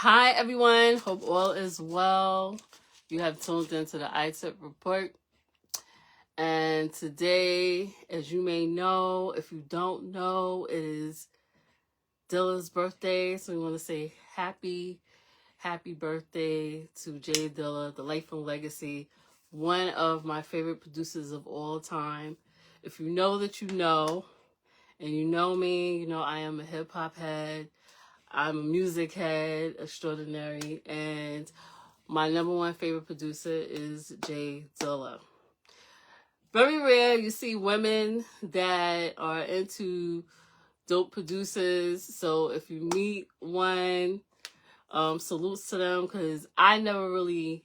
Hi everyone, hope all is well. You have tuned into the iTip report. And today, as you may know, if you don't know, it is Dilla's birthday. So we want to say happy birthday to JDilla, the life and legacy, one of my favorite producers of all time. If you know that you know, and you know me, you know I am a hip hop head. I'm a music head extraordinary, and my number one favorite producer is JDilla. Very rare you see women that are into dope producers. So if you meet one, salutes to them, because I never really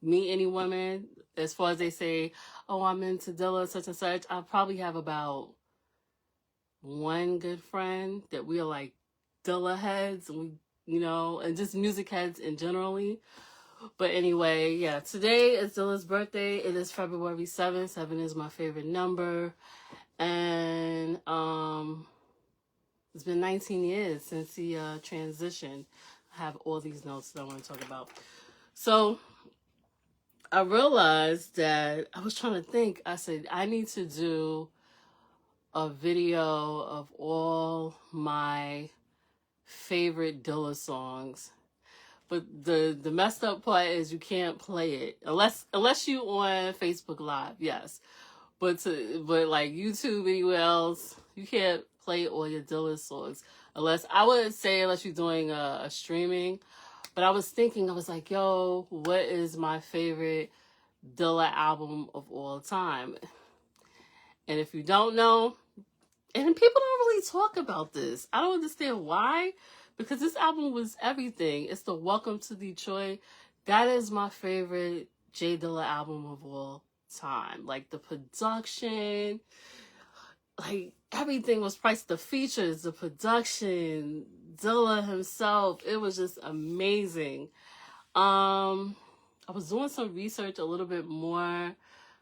meet any women as far as they say, oh, I'm into Dilla such and such. I probably have about one good friend that we are like Dilla heads, and and just music heads in generally. But anyway, yeah, today is Dilla's birthday. It is February 7th. 7 is my favorite number. And it's been 19 years since he transitioned. I have all these notes that I want to talk about. So I realized that I was trying to think. I said, I need to do a video of all my favorite Dilla songs. But the messed up part is you can't play it unless you on Facebook Live, yes. But like YouTube, anywhere else, you can't play all your Dilla songs unless you're doing a streaming. But I was thinking, I was like, yo, what is my favorite Dilla album of all time? And if you don't know, and people don't really talk about this. I don't understand why. Because this album was everything. It's the Welcome to Detroit. That is my favorite JDilla album of all time. Like the production, like everything was priced. The features, the production, Dilla himself. It was just amazing. I was doing some research a little bit more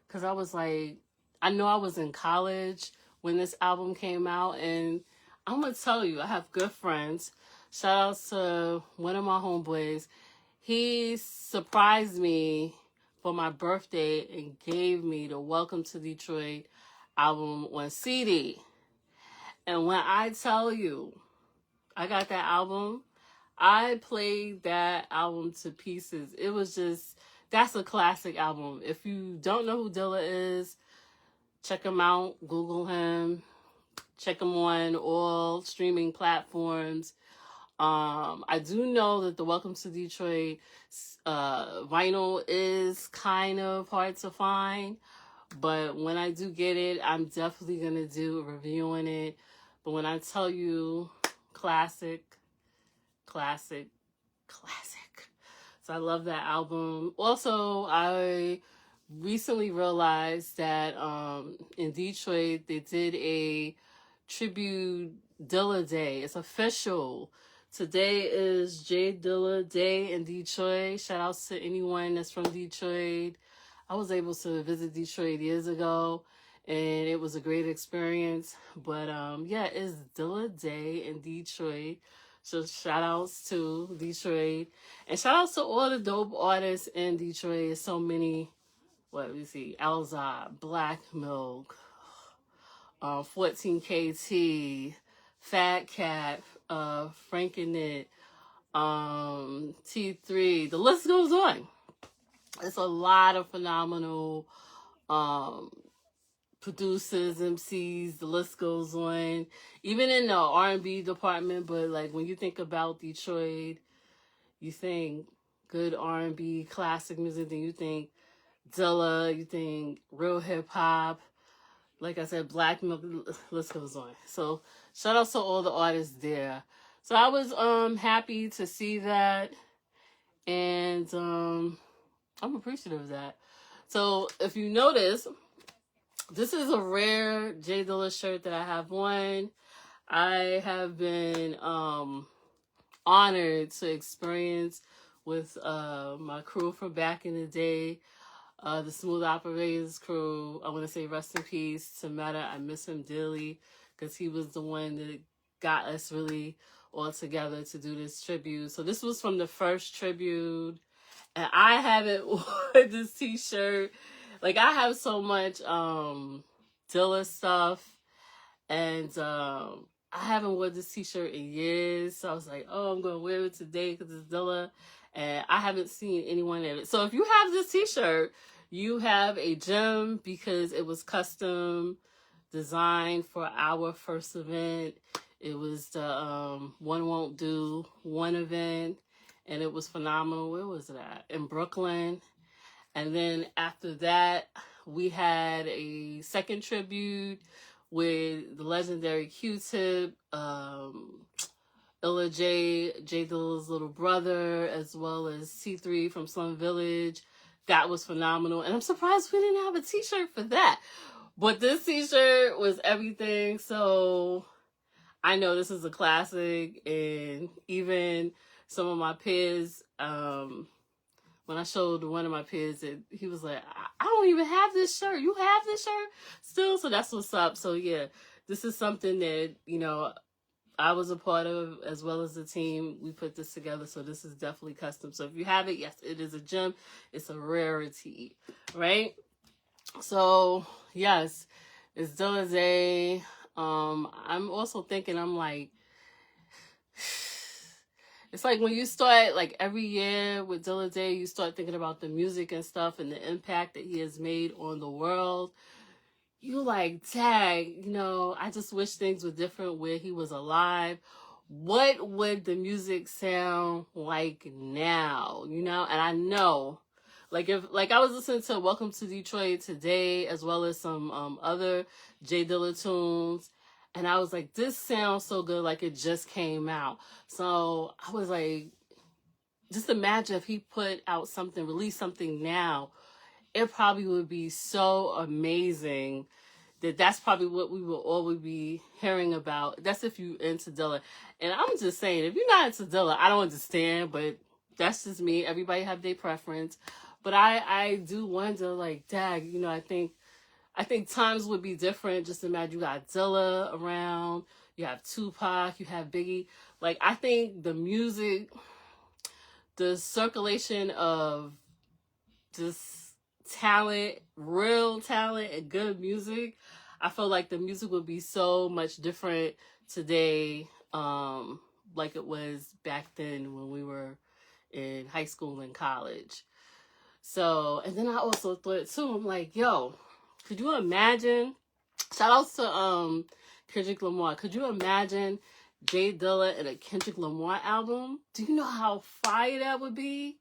because I was like, I know I was in college when this album came out, and I'm gonna tell you, I have good friends. Shout out to one of my homeboys. He surprised me for my birthday and gave me the Welcome to Detroit album on CD. And when I tell you, I got that album, I played that album to pieces. It was just, that's a classic album. If you don't know who Dilla is, check him out, Google him, check him on all streaming platforms. I do know that the Welcome to Detroit vinyl is kind of hard to find, but when I do get it, I'm definitely going to do a review on it. But when I tell you classic. So I love that album. Also, I recently realized that in Detroit, they did a tribute Dilla Day. It's official. Today is JDilla Day in Detroit. Shout out to anyone that's from Detroit. I was able to visit Detroit years ago, and it was a great experience. But yeah, it's Dilla Day in Detroit. So shout outs to Detroit. And shout outs to all the dope artists in Detroit. There's so many. What we see? Alza, Black Milk, 14KT, Fat Cat, Frankenit, T3. The list goes on. It's a lot of phenomenal producers, MCs. The list goes on. Even in the R&B department, but like when you think about Detroit, you think good R&B, classic music, then you think Dilla, you think real hip hop. Like I said, Black Milk, list goes on. So shout out to all the artists there. So I was happy to see that, and I'm appreciative of that. So if you notice, this is a rare JDilla shirt that I have on. I have been honored to experience with my crew from back in the day. The Smooth Operators crew. I want to say rest in peace to Meta. I miss him dearly because he was the one that got us really all together to do this tribute. So this was from the first tribute, and I haven't worn this t-shirt. Like, I have so much Dilla stuff, and I haven't worn this t-shirt in years. So I was like, oh, I'm gonna wear it today because it's Dilla, and I haven't seen anyone in it. So if you have this t-shirt, you have a gem, because it was custom designed for our first event. It was the One Won't Do One event, and it was phenomenal. Where was it at? In Brooklyn. And then after that, we had a second tribute with the legendary Q-Tip, Illa JDilla's little brother, as well as C3 from Slum Village. That was phenomenal. And I'm surprised we didn't have a t-shirt for that. But this t-shirt was everything. So I know this is a classic. And even some of my peers, when I showed one of my peers, he was like, I don't even have this shirt. You have this shirt still? So that's what's up. So yeah, this is something that, you know, I was a part of, as well as the team. We put this together. So this is definitely custom. So if you have it, yes, it is a gem. It's a rarity, right? So yes, it's Dilla Day. I'm also thinking, I'm like, it's like when you start, like, every year with Dilla Day, you start thinking about the music and stuff and the impact that he has made on the world. You like, tag, you know, I just wish things were different where he was alive. What would the music sound like now? You know, and I know, like, if, like, I was listening to Welcome to Detroit today, as well as some other JDilla tunes, and I was like, this sounds so good, like it just came out. So I was like, just imagine if he put out something, released something now, it probably would be so amazing that's probably what we will always be hearing about. That's if you into Dilla. And I'm just saying, if you're not into Dilla, I don't understand, but that's just me. Everybody have their preference. But I do wonder, like, dag, you know, I think times would be different. Just imagine you got Dilla around, you have Tupac, you have Biggie. Like, I think the music, the circulation of just talent, real talent, and good music, I feel like the music would be so much different today, like it was back then when we were in high school and college. So, and then I also thought too, I'm like, yo, could you imagine, shout outs to Kendrick Lamar, could you imagine J Dilla in a Kendrick Lamar album? Do you know how fire that would be?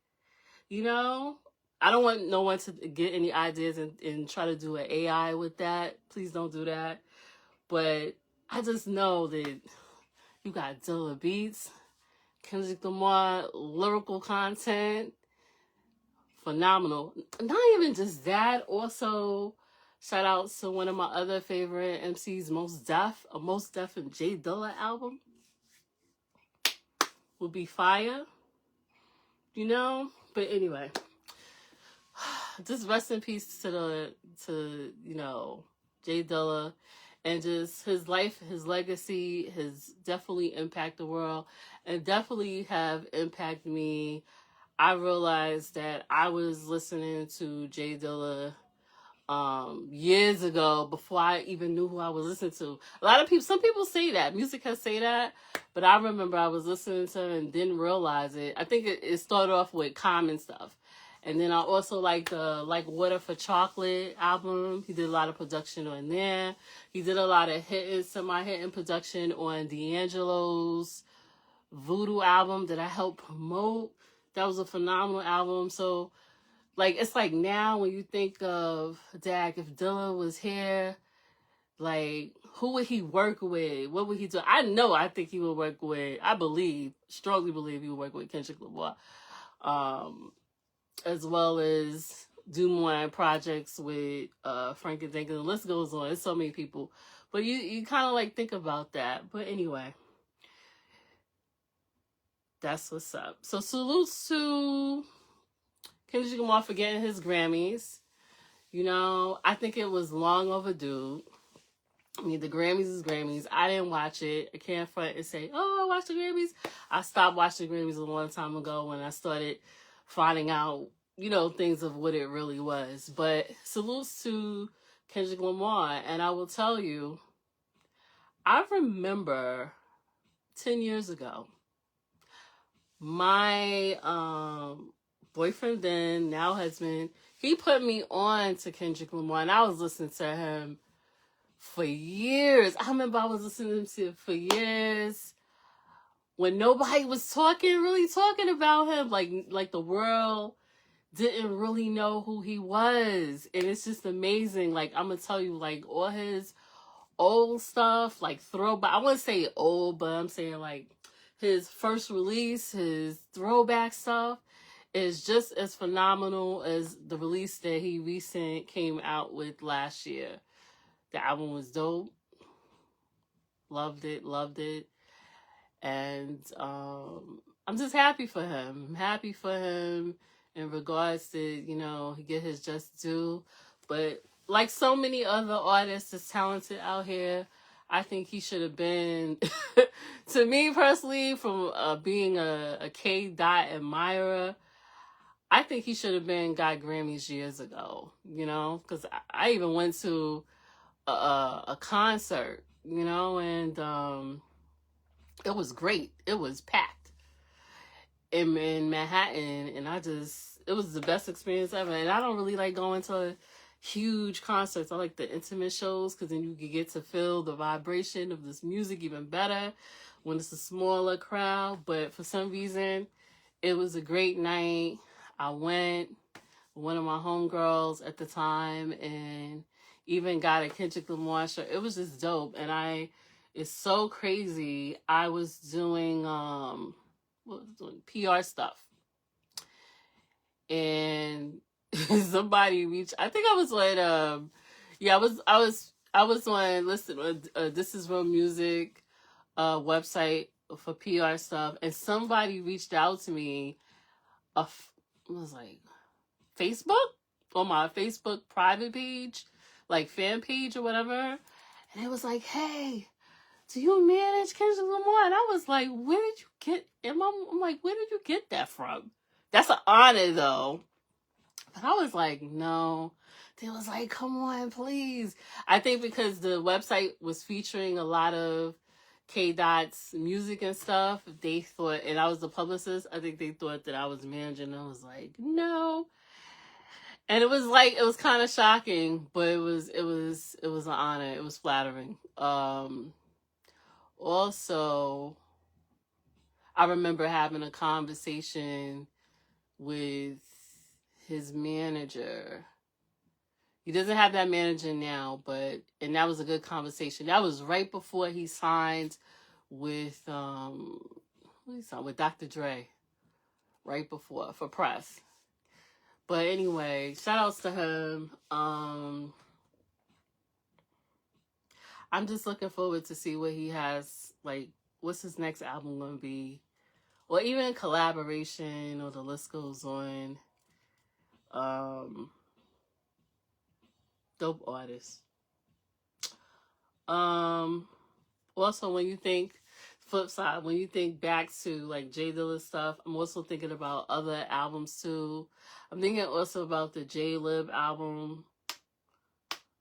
You know, I don't want no one to get any ideas and try to do an AI with that. Please don't do that. But I just know that you got Dilla beats, Kendrick Lamar, lyrical content, phenomenal. Not even just that, also shout out to one of my other favorite MCs, Most Def, a Most Def and J Dilla album would be fire, you know? But anyway, just rest in peace to you know, J Dilla, and just his life, his legacy has definitely impacted the world and definitely have impacted me. I realized that I was listening to J Dilla years ago before I even knew who I was listening to. A lot of people, some people say that music can say that, but I remember I was listening to it and didn't realize it. I think it started off with Common stuff. And then I also like the Water for Chocolate album. He did a lot of production on there. He did a lot of semi-hitting production on D'Angelo's Voodoo album that I helped promote. That was a phenomenal album. So, like, it's like now when you think of, Dak, if Dilla was here, like, who would he work with? What would he do? I think he would work with, strongly believe he would work with Kendrick Lamar. As well as do more projects with Frank and Dink, and the list goes on. There's so many people. But you kind of like think about that. But anyway, that's what's up. So salutes to Kendrick Lamar for getting his Grammys. You know, I think it was long overdue. I mean, the Grammys is Grammys. I didn't watch it. I can't front and say, oh, I watched the Grammys. I stopped watching the Grammys a long time ago when I started finding out, things of what it really was. But salutes to Kendrick Lamar. And I will tell you, I remember 10 years ago, my boyfriend then, now husband, he put me on to Kendrick Lamar, and I was listening to him for years. I remember I was listening to him for years when nobody was really talking about him. Like the world didn't really know who he was. And it's just amazing. Like, I'm gonna tell you, like, all his old stuff, like throwback. I wouldn't say old, but I'm saying like his first release, his throwback stuff is just as phenomenal as the release that he recent came out with last year. The album was dope. Loved it. And I'm just happy for him. I'm happy for him in regards to, he get his just due. But like so many other artists that's talented out here, I think he should have been, to me personally, from being a K. Dot admirer, I think he should have got Grammys years ago, because I even went to a concert, and it was great. It was packed in Manhattan, and it was the best experience ever. And I don't really like going to huge concerts. I like the intimate shows because then you can get to feel the vibration of this music even better when it's a smaller crowd. But for some reason, it was a great night. I went with one of my homegirls at the time and even got a Kendrick Lamar shirt. It was just dope. And it's so crazy. I was doing PR stuff. And somebody reached, I think I was on I was on This Is Real Music website for PR stuff, and somebody reached out to me it was like Facebook, on my Facebook private page, like fan page or whatever. And it was like, hey, do you manage Kendrick Lamar? And I was like, where did you get, and I'm like, where did you get that from? That's an honor though. But I was like, no. They was like, come on, please. I think because the website was featuring a lot of K. Dot's music and stuff, they thought, and I was the publicist, I think they thought that I was managing. I was like, no. And it was kind of shocking, but it was an honor. It was flattering. Also, I remember having a conversation with his manager. He doesn't have that manager now, and that was a good conversation. That was right before he signed with with Dr. Dre. Right before, for press. But anyway, shout outs to him. I'm just looking forward to see what he has, like, what's his next album gonna be? Or even collaboration, or the list goes on. Dope artist. Also, when you think, flip side, when you think back to like JDilla stuff, I'm also thinking about other albums too. I'm thinking also about the J-Lib album.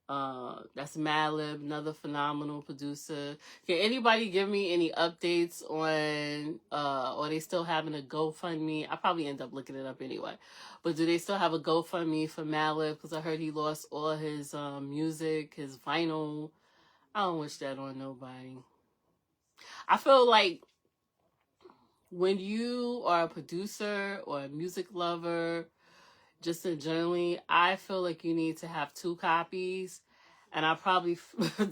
That's Madlib, another phenomenal producer. Can anybody give me any updates on, or they still having a GoFundMe? I probably end up looking it up anyway. But do they still have a GoFundMe for Madlib? Because I heard he lost all his music, his vinyl. I don't wish that on nobody. I feel like when you are a producer or a music lover, just in generally, I feel like you need to have 2 copies. And I probably,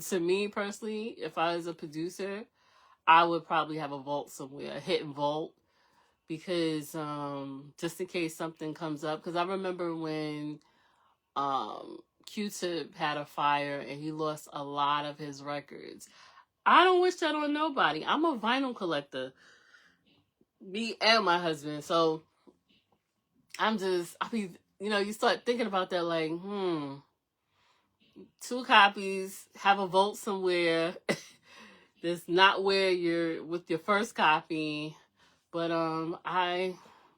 to me personally, if I was a producer, I would probably have a vault somewhere, a hidden vault, because just in case something comes up. Because I remember when Q-Tip had a fire and he lost a lot of his records. I don't wish that on nobody. I'm a vinyl collector, me and my husband. So you start thinking about that, like, 2 copies, have a vote somewhere. That's not where you're with your first copy. But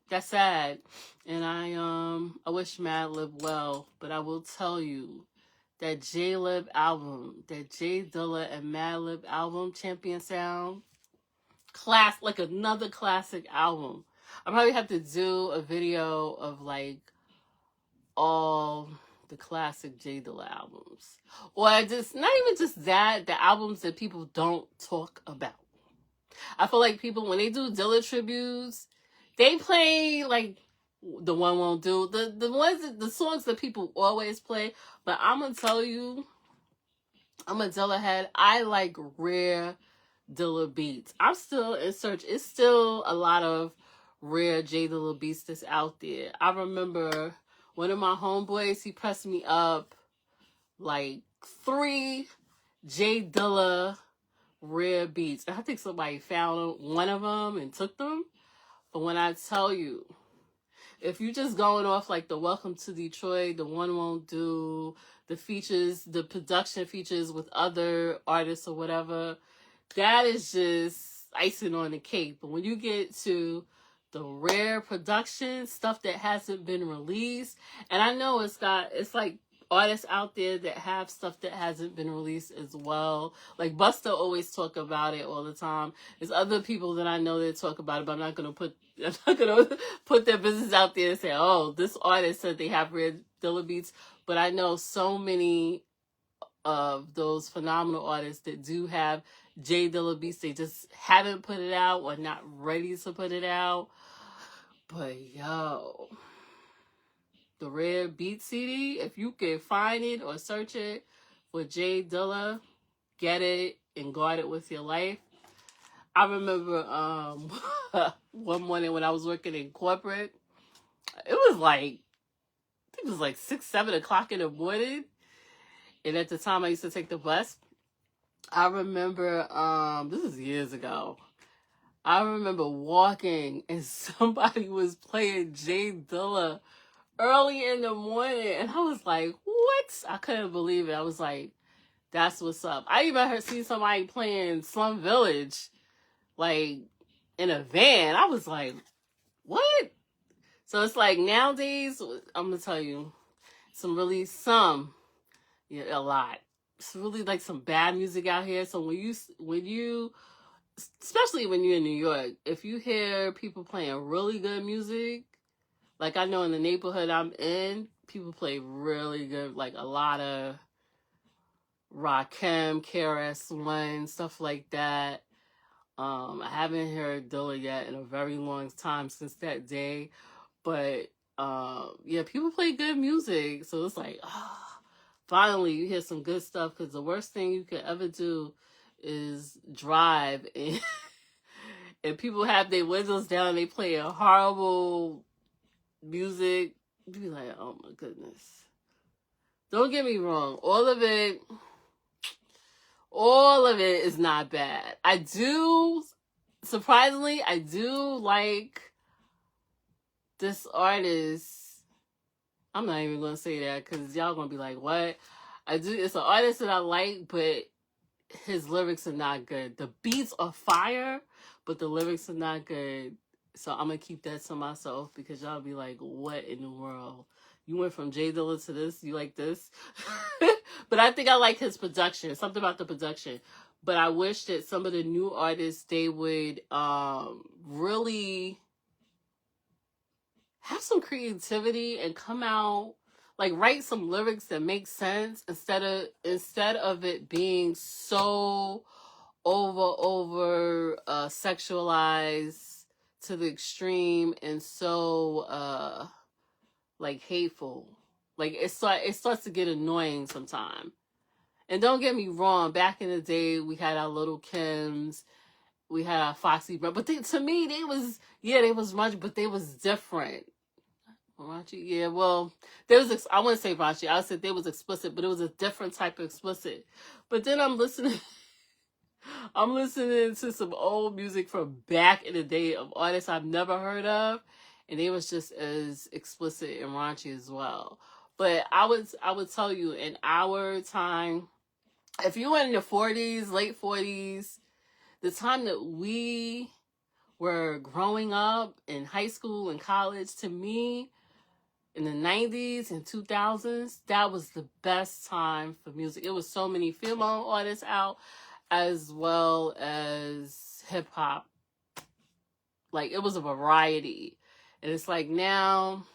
that's sad. And I wish Madlib well, but I will tell you that J-Lib album, that JDilla and Madlib album, Champion Sound, like another classic album. I probably have to do a video of like all the classic JDilla albums. Or just, not even just that, the albums that people don't talk about. I feel like people, when they do Dilla tributes, they play like the One Won't Do, the songs that people always play. But I'm gonna tell you, I'm a Dilla head. I like rare Dilla beats. I'm still in search. It's still a lot of rare J Dilla beats that's out there. I remember one of my homeboys, he pressed me up like 3 J Dilla rare beats. And I think somebody found one of them and took them. But when I tell you, if you just going off like the Welcome to Detroit, the One Won't Do, the features, the production features with other artists or whatever, that is just icing on the cake. But when you get to the rare production, stuff that hasn't been released, and I know it's like artists out there that have stuff that hasn't been released as well. Like Busta always talk about it all the time. There's other people that I know that talk about it, but I'm not gonna put their business out there and say, oh, this artist said they have rare Dilla beats. But I know so many of those phenomenal artists that do have J Dilla beats. They just haven't put it out or not ready to put it out. But yo, the rare beat CD, if you can find it or search it for J Dilla, get it and guard it with your life. I remember one morning when I was working in corporate, it was like, I think it was like 6, 7 o'clock in the morning. And at the time I used to take the bus. I remember, this is years ago. I remember walking and somebody was playing J Dilla early in the morning. And I was like, what? I couldn't believe it. I was like, that's what's up. I even seen somebody playing Slum Village, like, in a van. I was like, what? So it's like nowadays, I'm going to tell you, a lot. It's really like some bad music out here. So when you, especially when you're in New York, if you hear people playing really good music, like I know in the neighborhood I'm in, people play really good, like a lot of Rakim, KRS-One, stuff like that. I haven't heard Dilla yet in a very long time since that day. But yeah, people play good music. So it's like, finally you hear some good stuff, because the worst thing you could ever do is drive and, and people have their windows down and they play a horrible music. You be like, oh my goodness. Don't get me wrong. All of it is not bad. Surprisingly, I do like this artist. I'm not even going to say that because y'all going to be like, what? It's an artist that I like, but his lyrics are not good. The beats are fire, but the lyrics are not good. So I'm going to keep that to myself, because y'all be like, what in the world? You went from J Dilla to this? You like this? But I think I like his production. Something about the production. But I wish that some of the new artists, they would really have some creativity and come out, like, write some lyrics that make sense instead of it being so over sexualized to the extreme and so like hateful. Like it starts to get annoying sometimes. And don't get me wrong, back in the day we had our Little Kims, we had our Foxy Brown, but to me they was raunchy, but they was different. Raunchy, yeah. Well, I wouldn't say raunchy. I would say they was explicit, but it was a different type of explicit. But then I'm listening to some old music from back in the day of artists I've never heard of, and they was just as explicit and raunchy as well. But I would tell you, in our time, if you were in your 40s, late 40s, the time that we were growing up in high school and college, to me, in the 90s and 2000s, that was the best time for music. It was so many female artists out, as well as hip hop. Like, it was a variety. And it's like now,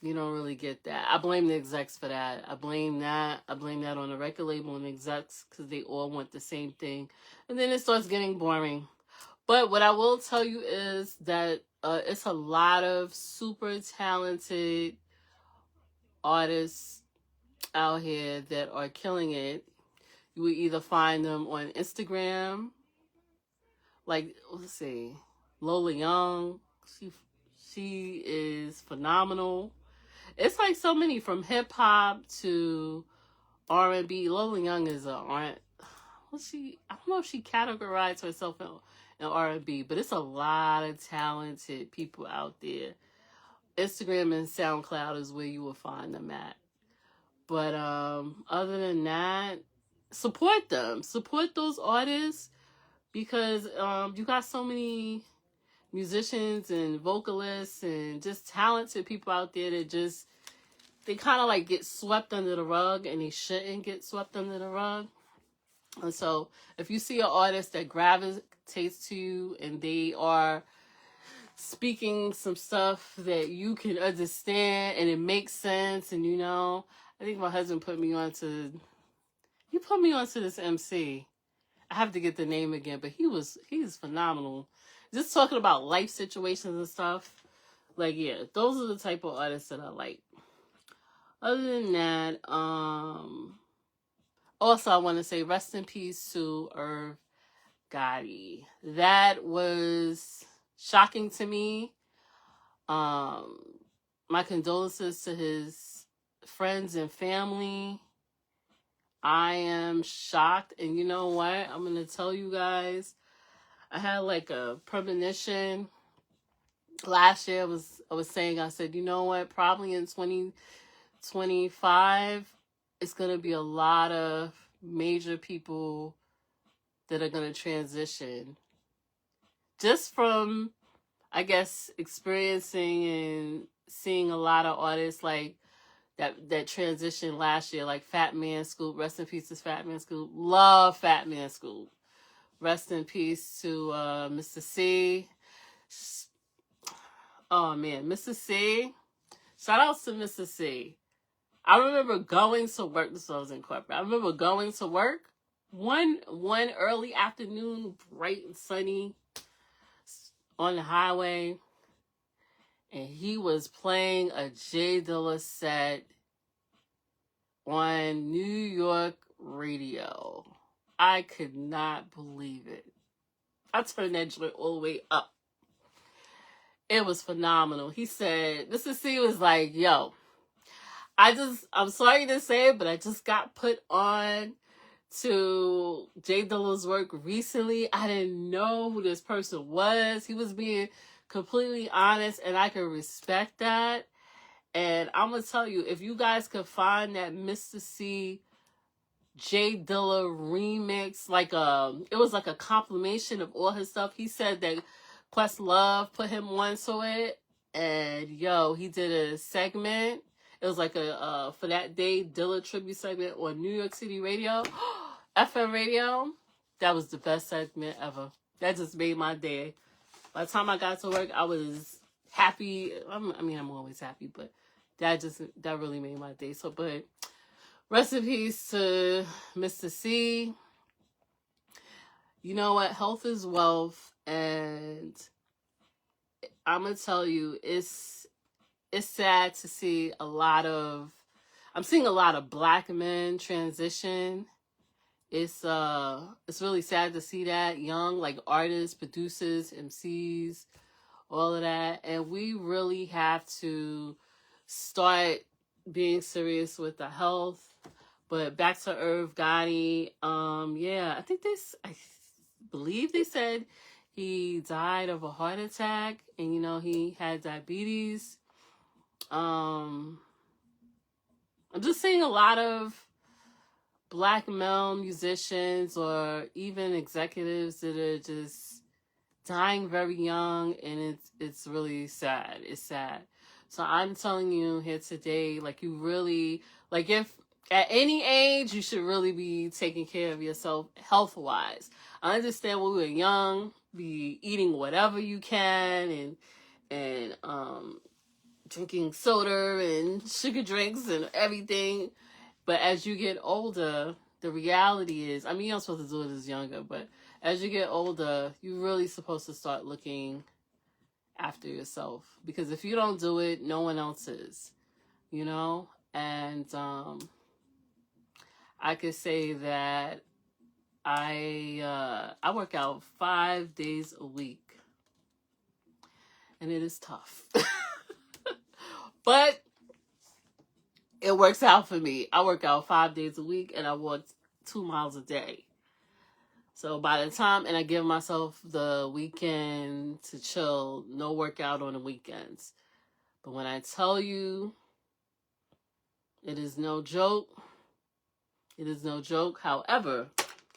you don't really get that. I blame the execs for that. I blame that on the record label and the execs, because they all want the same thing. And then it starts getting boring. But what I will tell you is that it's a lot of super talented artists out here that are killing it. You would either find them on Instagram, like, let's see, Lola Young. She is phenomenal. It's like so many, from hip hop to R&B. Lola Young is I don't know if she categorized herself in R&B, but it's a lot of talented people out there. Instagram and SoundCloud is where you will find them at. But other than that, support them. Support those artists, because you got so many musicians and vocalists and just talented people out there that just, they kind of like get swept under the rug, and they shouldn't get swept under the rug. And so if you see an artist that gravitates to you and they are speaking some stuff that you can understand and it makes sense, and I think my husband put me onto this MC. I have to get the name again, but he's phenomenal. Just talking about life situations and stuff. Like, yeah, those are the type of artists that I like. Other than that, also I want to say rest in peace to Irv Gotti. That was shocking to me. My condolences to his friends and family. I am shocked, and you know what? I'm gonna tell you guys. I had like a premonition last year. I said, you know what? Probably in 2025, it's gonna be a lot of major people that are gonna transition. Just from, I guess, experiencing and seeing a lot of artists like that transition last year, like Fat Man Scoop. Rest in peace to Fat Man Scoop. Love Fat Man Scoop. Rest in peace to Mr. C. Oh man, Mr. C. Shout out to Mr. C. I remember going to work. This was in corporate. I remember going to work one early afternoon, bright and sunny, on the highway, and he was playing a JDilla set on New York radio. I could not believe it. I turned that joint all the way up. It was phenomenal. He said, Mr. C was like, yo, I'm sorry to say it, but I just got put on to JDilla's work recently. I didn't know who this person was. He was being completely honest, and I can respect that. And I'm going to tell you, if you guys could find that Mr. C JDilla remix, it was like a compilation of all his stuff. He said that Questlove put him onto it, and he did a segment. It was like a for that day Dilla tribute segment on New York City radio, FM radio. That was the best segment ever. That just made my day. By the time I got to work, I was happy. I'm always happy, but that really made my day. So, but rest in peace to Mr. C. You know what? Health is wealth, and I'm gonna tell you, it's sad to see I'm seeing a lot of black men transition. It's really sad to see that, young, like, artists, producers, MCs, all of that. And we really have to start being serious with the health. But back to Irv Gotti, I believe they said he died of a heart attack, and he had diabetes. I'm just seeing a lot of black male musicians or even executives that are just dying very young, and it's really sad. It's sad. So I'm telling you here today, like, you really, like, if at any age, you should really be taking care of yourself health wise. I understand when we were young, be eating whatever you can and drinking soda and sugar drinks and everything. But as you get older, the reality is, I mean, you're not supposed to do it as younger, but as you get older, you're really supposed to start looking after yourself. Because if you don't do it, no one else is, you know? And I could say that I work out 5 days a week. And it is tough. But it works out for me. I work out 5 days a week and I walk 2 miles a day. So by the time, and I give myself the weekend to chill, no workout on the weekends. But when I tell you, it is no joke. It is no joke. However,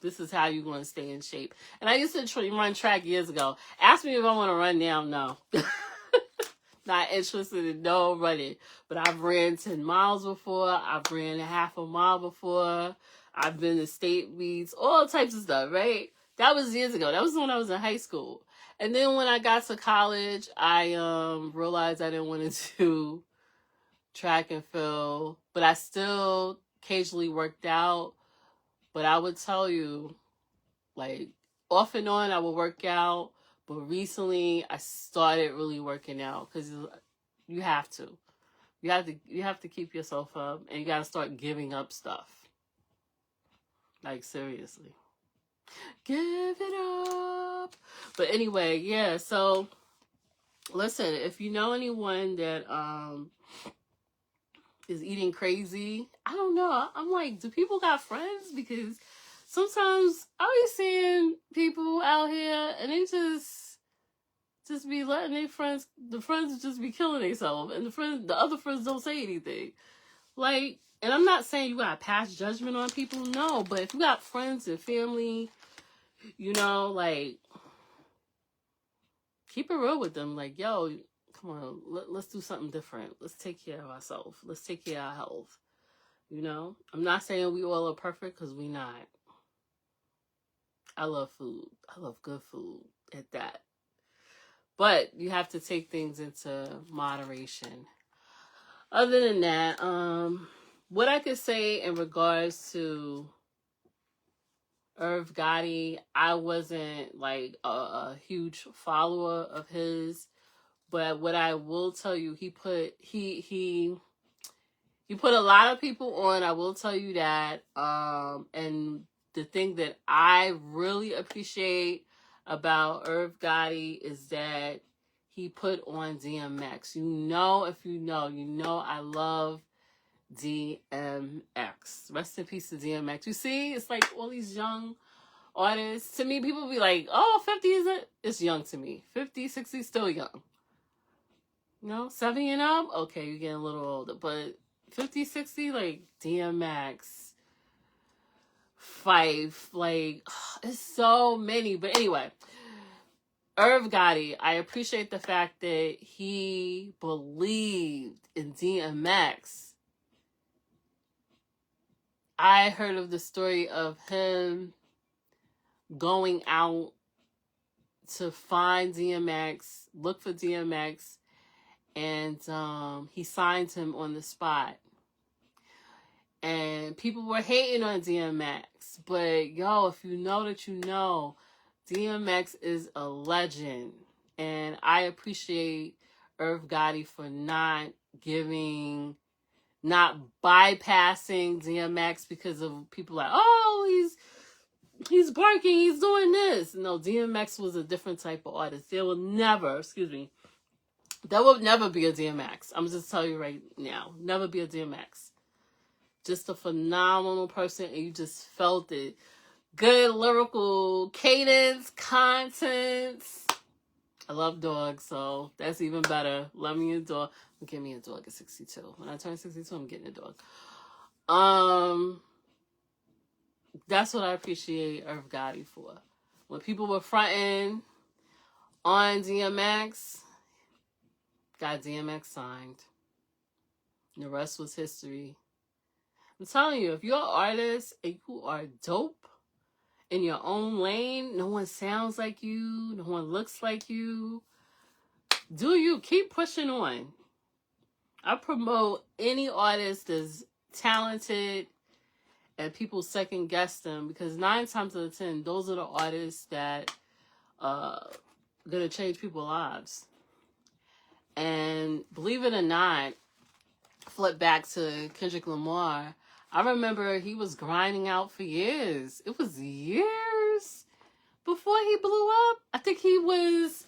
this is how you're going to stay in shape. And I used to run track years ago. Ask me if I want to run now. No. Not interested in no running. But I've ran 10 miles before. I've ran a half a mile before. I've been to state meets, all types of stuff, right? That was years ago. That was when I was in high school. And then when I got to college, I realized I didn't want to do track and field. But I still occasionally worked out. But I would tell you, like, off and on, I would work out. But recently, I started really working out because you have to. You have to keep yourself up, and you got to start giving up stuff. Like, seriously. Give it up. But anyway, yeah, so listen, if you know anyone that is eating crazy, I don't know. I'm like, do people got friends? Because sometimes I be seeing people out here and they just be letting the friends just be killing themselves, and the other friends don't say anything. Like, and I'm not saying you gotta pass judgment on people, no, but if you got friends and family, you know, like, keep it real with them. Like, yo, come on, let's do something different. Let's take care of ourselves. Let's take care of our health. You know, I'm not saying we all are perfect, because we not. I love food. I love good food at that. But you have to take things into moderation. Other than that, what I could say in regards to Irv Gotti, I wasn't like a huge follower of his, but what I will tell you, he put a lot of people on. I will tell you that. And the thing that I really appreciate about Irv Gotti is that he put on DMX. You know, if you know I love DMX. Rest in peace to DMX. You see, it's like all these young artists. To me, people be like, oh, 50 isn't? It's young to me. 50, 60, still young. You know, 70 and up? Okay, you're getting a little older. But 50, 60, like DMX, Fife, like, it's so many. But anyway, Irv Gotti, I appreciate the fact that he believed in DMX. I heard of the story of him going out to find DMX, look for DMX, and he signed him on the spot. And people were hating on DMX. But, yo, if you know that you know, DMX is a legend. And I appreciate Irv Gotti for not bypassing DMX because of people like, oh, he's barking, he's doing this. No, DMX was a different type of artist. There will never be a DMX. I'm just telling you right now, never be a DMX. Just a phenomenal person, and you just felt it. Good lyrical cadence, contents. I love dogs, so that's even better. Love me a dog. Give me a dog at 62. When I turn 62, I'm getting a dog. That's what I appreciate Earth Gotti for. When people were fronting on DMX, got DMX signed. And the rest was history. I'm telling you, if you're an artist and you are dope in your own lane, no one sounds like you, no one looks like you, do you keep pushing on. I promote any artist that's talented and people second guess them, because 9 times out of 10, those are the artists that gonna change people's lives. And believe it or not, flip back to Kendrick Lamar. I remember he was grinding out for years. It was years before he blew up. I think he was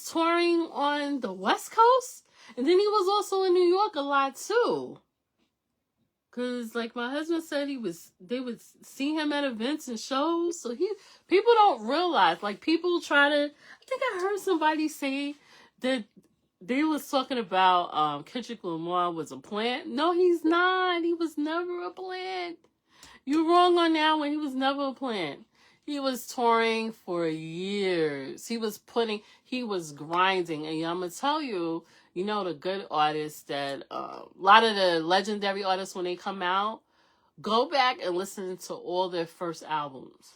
touring on the West Coast, and then he was also in New York a lot too. Cause like my husband said, they would see him at events and shows. So people don't realize, like people try to, I think I heard somebody say that they was talking about Kendrick Lamar was a plant. No, he's not. He was never a plant. You're wrong on that one. He was never a plant. He was touring for years. He was grinding. And I'm going to tell you, you know, the good artists that, a lot of the legendary artists, when they come out, go back and listen to all their first albums.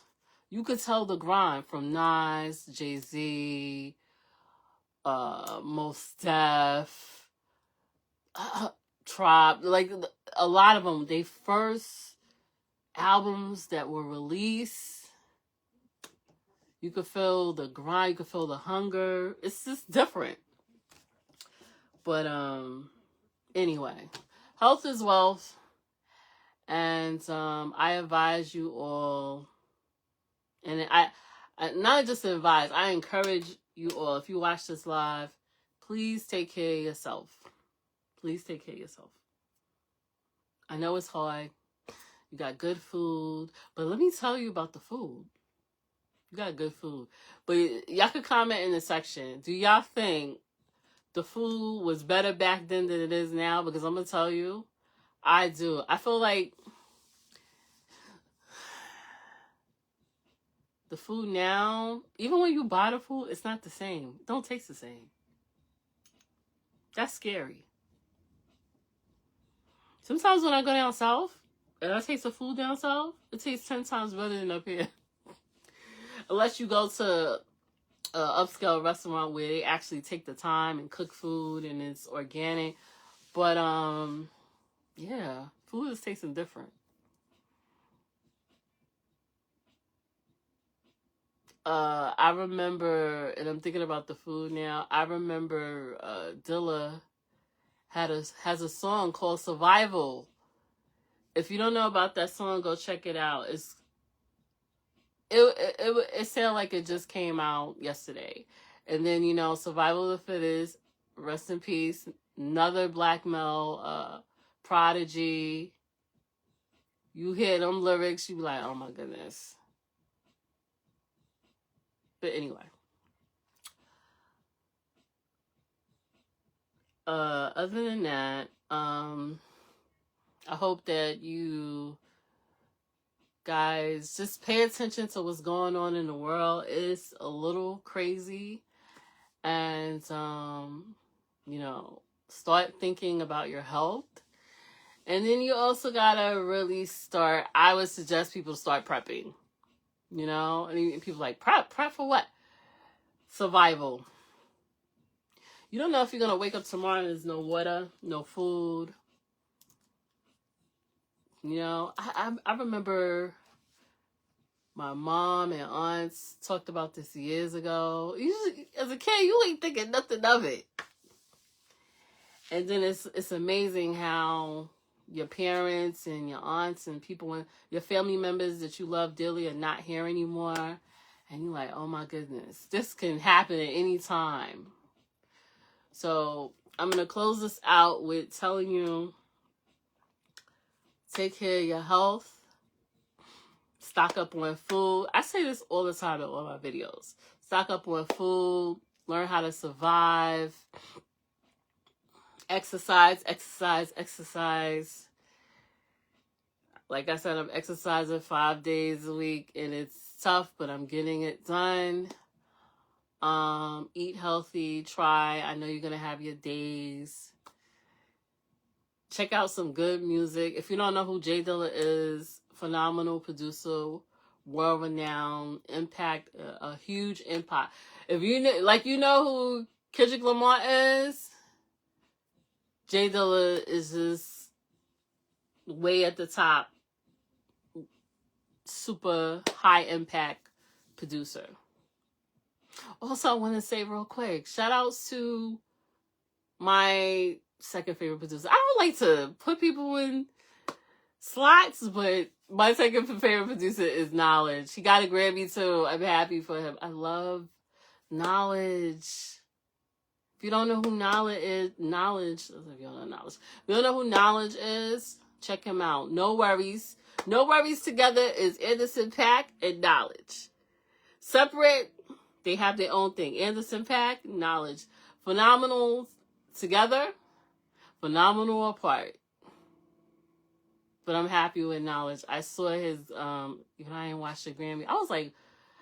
You could tell the grind from Nas, Jay-Z, Mos Def, Tribe, like a lot of them, they first albums that were released, you could feel the grind, you could feel the hunger. It's just different. But anyway, health is wealth, and I advise you all, and I not just advise, I encourage you all, if you watch this live, please take care of yourself. Please take care of yourself. I know it's hard. You got good food, but let me tell you about the food. You got good food. But y'all could comment in the section. Do y'all think the food was better back then than it is now? Because I'm going to tell you, I do. I feel like the food now, even when you buy the food, it's not the same. It don't taste the same. That's scary. Sometimes when I go down south and I taste the food down south, it tastes 10 times better than up here. Unless you go to an upscale restaurant where they actually take the time and cook food and it's organic. But yeah, food is tasting different. I remember, and I'm thinking about the food now, I remember Dilla has a song called Survival. If you don't know about that song, go check it out. It sounded like it just came out yesterday. And then, you know, Survival of the Fittest, rest in peace, another black male prodigy. You hear them lyrics, you be like, oh my goodness. But anyway. Other than that, I hope that you guys just pay attention to what's going on in the world. It's a little crazy. And, you know, start thinking about your health. And then you also gotta really start, I would suggest people start prepping. You know, and people like, prep for what? Survival. You don't know if you're gonna wake up tomorrow and there's no water, no food. You know, I remember my mom and aunts talked about this years ago. As a kid, you ain't thinking nothing of it. And then it's amazing how your parents and your aunts and people, and your family members that you love dearly are not here anymore. And you're like, oh my goodness, this can happen at any time. So I'm going to close this out with telling you, take care of your health. Stock up on food. I say this all the time in all my videos. Stock up on food. Learn how to survive. Exercise. Like I said, I'm exercising 5 days a week, and it's tough, but I'm getting it done. Eat healthy, try. I know you're going to have your days. Check out some good music. If you don't know who JDilla is, phenomenal producer, world-renowned, impact, a huge impact. If you know, you know who Kendrick Lamar is, JDilla is just way at the top, super high impact producer. Also, I want to say real quick, shout outs to my second favorite producer. I don't like to put people in slots, but my second favorite producer is Knowledge. He got a Grammy too. I'm happy for him. I love Knowledge. If you don't know who Knowledge is, if you don't know who Knowledge is, check him out. No Worries. No Worries together is Anderson .Paak and Knowledge. Separate, they have their own thing. Anderson .Paak, Knowledge. Phenomenal together, phenomenal apart. But I'm happy with Knowledge. I saw his, even I didn't watch the Grammy. I was like,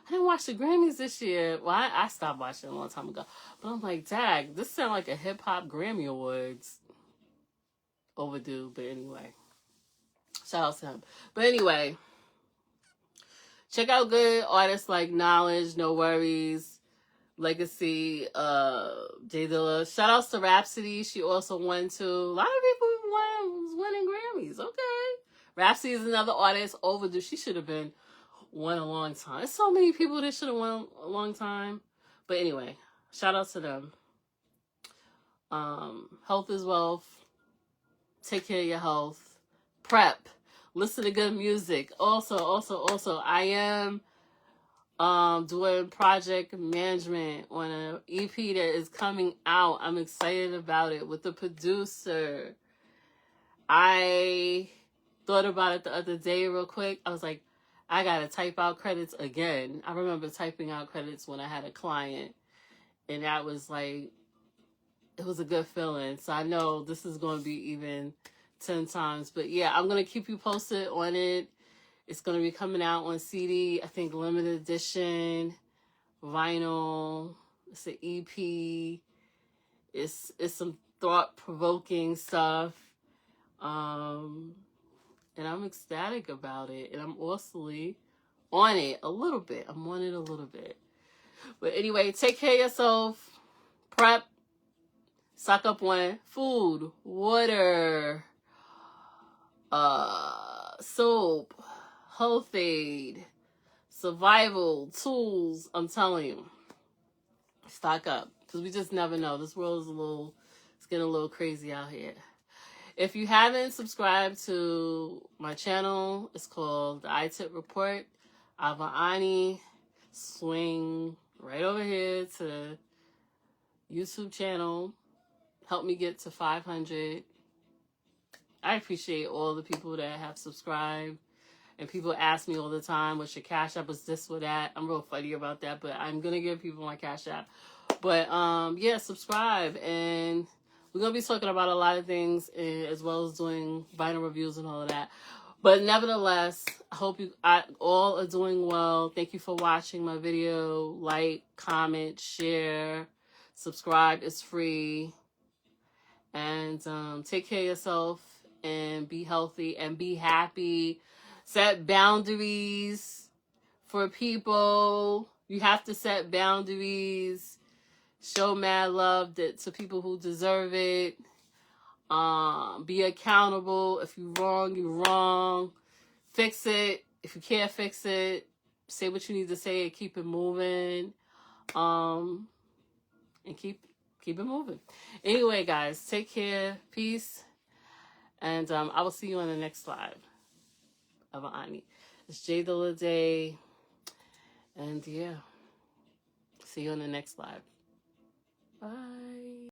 I didn't watch the Grammys this year. Well, I stopped watching a long time ago. But I'm like, dang, this sounds like a hip-hop Grammy Awards. Overdue, but anyway. Shout out to him. But anyway, check out good artists like Knowledge, No Worries, Legacy, JDilla. Shout outs to Rhapsody. She also won too. A lot of people was winning Grammys. Okay. Rhapsody is another artist. Overdue. She should have been won a long time. There's so many people that should have won a long time. But anyway, shout out to them. Health is wealth. Take care of your health. Prep. Listen to good music. Also, I am doing project management on an EP that is coming out. I'm excited about it with the producer. I thought about it the other day real quick. I was like, I gotta type out credits again. I remember typing out credits when I had a client, and that was like, it was a good feeling. So I know this is going to be even 10 times. But yeah, I'm going to keep you posted on it. It's going to be coming out on CD, I think limited edition, vinyl. It's an EP. It's some thought-provoking stuff. And I'm ecstatic about it. And I'm also on it a little bit. I'm on it a little bit. But anyway, take care of yourself. Prep. Stock up on food, water, soap, health aid, survival tools. I'm telling you, stock up, because we just never know. This world is it's getting a little crazy out here. If you haven't subscribed to my channel, it's called the iTip Report. Iveriani, swing right over here to YouTube channel. Help me get to 500. I appreciate all the people that have subscribed. And people ask me all the time, what's your Cash App? Was this or that? I'm real funny about that, but I'm going to give people my Cash App. But, yeah, subscribe. And we're going to be talking about a lot of things, as well as doing vinyl reviews and all of that. But nevertheless, I hope you all are doing well. Thank you for watching my video. Like, comment, share, subscribe. It's free. And take care of yourself and be healthy and be happy. Set boundaries for people. You have to set boundaries. Show mad love to people who deserve it. Be accountable. If you're wrong, you're wrong. Fix it. If you can't fix it, say what you need to say and keep it moving. And keep it moving. Anyway, guys, take care. Peace. And I will see you on the next live of Ani. It's JDilla Day. And yeah, see you on the next live. Bye.